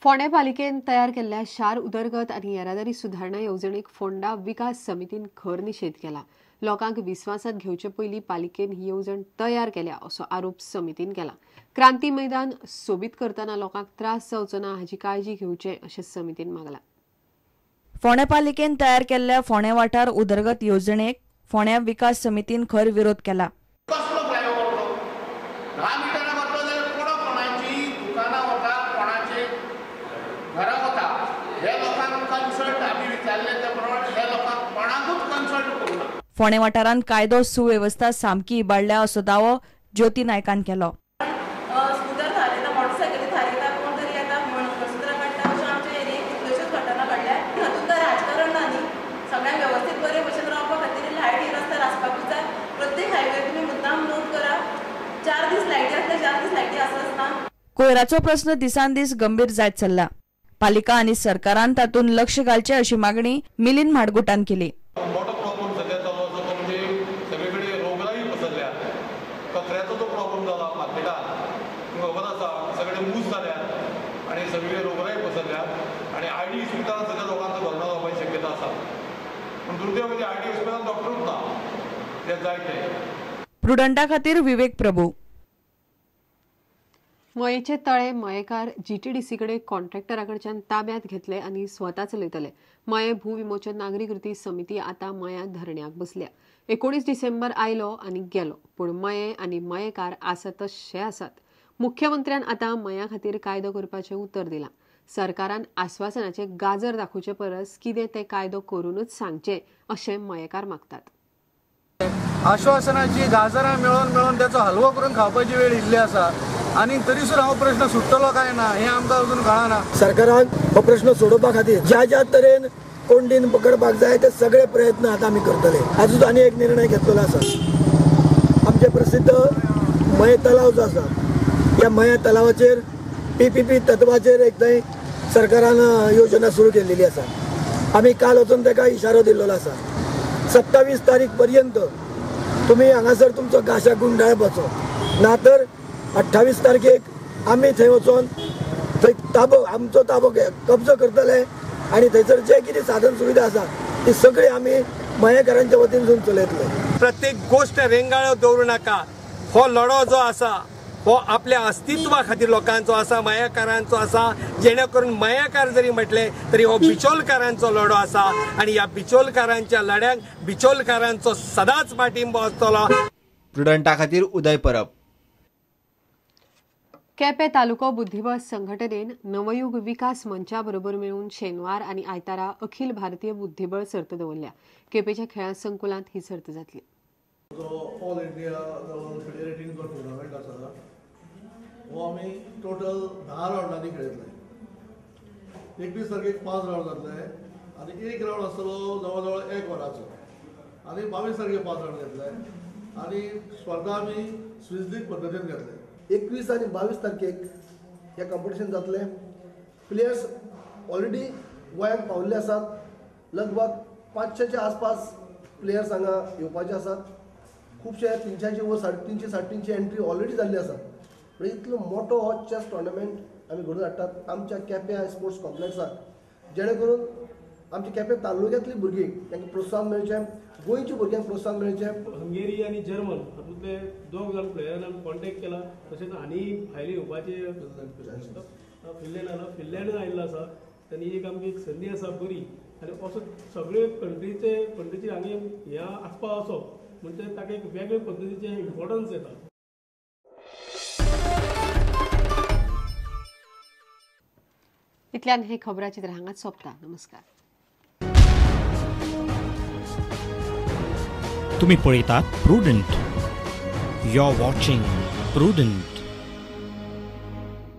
फोंडे पालिकेन तयार केल्ल्या शार उदरगत आनी येरादारी सुधारणा येवजणेक फोंडा विकास समितीन खर निशेध केला। लोकांक विस्वासात घेवचे पयलीं पालिकेन ही येवजण तयार केल्या असो आरोप समितीन केला। क्रांती मैदान सोबीत करतना लोकांक त्रास जावचो ना हाची काळजी घेवचे अशें समितीन मागला। फोंडे पालिकेन तयार केल्ल्या फोंडे वाठार उदरगत येवजणेक फोंड्या विकास समितीन खर विरोध केला। फोंडे वाठारांत कायदो सुवेवस्था सामकी इबाडल्या असो दावो ज्योती नायकान केलो। कोयराचो प्रश्न दिसान दीस गंभीर जायत चल्ला। पालिका आनी सरकारान तातूंत लक्ष घालचे अशी मागणी मिलिंद माडगुटान केली। प्रुडंटा खातीर विवेक प्रभू। मयेचे तळे मयेकार जीटीडीसी कडेन कॉन्ट्रॅक्टरा कडच्यान ताब्यांत घेतले आनी स्वता चलयतले। मये भूविमोचन नागरी कृती समिती आतां मयांत धरण्याक बसल्या। 19 डिसेंबर आयलो आनी गेलो, पूण मये आनी मयेकार आसा तशे आसात। मुख्यमंत्र्यान आतां मयां खातीर कायदो करपाचें उतर दिलां। सरकारान आश्वासनाचे गाजर दाखोवचे परस कितें ते कायदो करूनच सांगचे अशें मयेकार मागतात। आश्वासनाची गाजरां मेळोन मेळोन त्याचो हलवो करून खावपाची वेळ इल्ली आसा आनी तरीसुद्दां हो प्रश्न सुट्टलो काय ना हें आमकां अजून कळना। सरकारान हो प्रश्न सोडोवपा खातीर ज्या तरेन कोंडीन पकडपाक जाय ते सगळे प्रयत्न आतां आमी करतले। आजूच आनी एक निर्णय घेतलेलो आसा। आमचे प्रसिद्ध मये तलाव जो आसा ह्या मये तलावाचेर PPP तत्वाचेर एक थंय सरकारान योजना सुरू केल्ली आसा। आमी काल वचून ताका इशारो दिल्लो आसा। 27 तारीख पर्यंत तुम्ही हांगासर तुमचो गाशा गुंडाळपाचो ना तर 28 तारखेक आमी थंय वचून थंय ताबो आमचो ताबो कब्जो करतले आनी थंयसर जे कितें साधन सुविधा आसा ती सगळी आमी मयेकारांच्या वतीनसून चलयतले। प्रत्येक गोष्ट रेंगाळ्यो दवरूं नाका। हो लढो जो आसा हो आपल्या अस्तित्वा खातीर लोकांचो आसा, मयेकारांचो आसा। जेणे करून मयेकार जरी म्हटले तरी हो बिचोलकारांचो लढो आसा आनी ह्या बिचोलकारांच्या लढ्याक बिचोलकारांचो सदांच पाठिंबो आसतलो। प्रुडंटा खातीर उदय परब। केपें तालुको बुद्धीबळ संघटनेन नवयुग विकास मंचा बरोबर मेळून शेनवार आनी आयतारा अखिल भारतीय बुद्धीबळ सर्त दवरल्या। केपेंच्या खेळां संकुलांत ही सर्त जातली। ऑल इंडिया फेडरेटीन जो टुर्नामेंट आसा हो आमी टोटल 10 राउंडांनी खेळटले। 21 तारखेक 5 राउंड जातले आनी एक राउंड आसतलो जवळ जवळ 1 वराचो आनी 22 तारखेक 5 राउंड घेतले आनी स्पर्धा आमी स्विस लीग पद्दतीन घेतले। 21 आनी 22 तारखेक हे कॉम्पिटिशन जातले। प्लेयर्स ऑलरेडी गोंयांत पाविल्ले आसात। लगभग 500च्या आसपास प्लेयर्स हांगा येवपाचे आसात। खुबशे 300ची वर 350 350 एंट्री ऑलरेडी जाल्ली आसा। म्हणजे इतलो मोठो हो चेस टुर्नामेंट आमी घडोवन हाडटात आमच्या केप्यां स्पोर्ट्स कॉम्प्लेक्साक, जेणे करून आमच्या केप्यां तालुक्यांतली भुरगीं तांकां प्रोत्साहन मेळचें, गोंयच्या भुरग्यांक प्रोत्साहन मेळचें। हंगेरी आनी जर्मन हातूंतले 2 जाण प्लेयरांनी कॉन्टेक्ट केला। तशेंच आनी भायले येवपाचे फिनलँडान आयिल्लो आसा। तांणी एक आमची एक संदी आसा बरी आनी असो सगळे कंट्रीचे हांगा ह्या आसपाव असो म्हणजे ताका एक वेगळे पद्दतीचे इम्पॉर्टन्स येता। इतल्यान हे खबराचित्र हांगाच सोंपता। नमस्कार। तुम्ही पळयतात Prudent. You are watching prudent.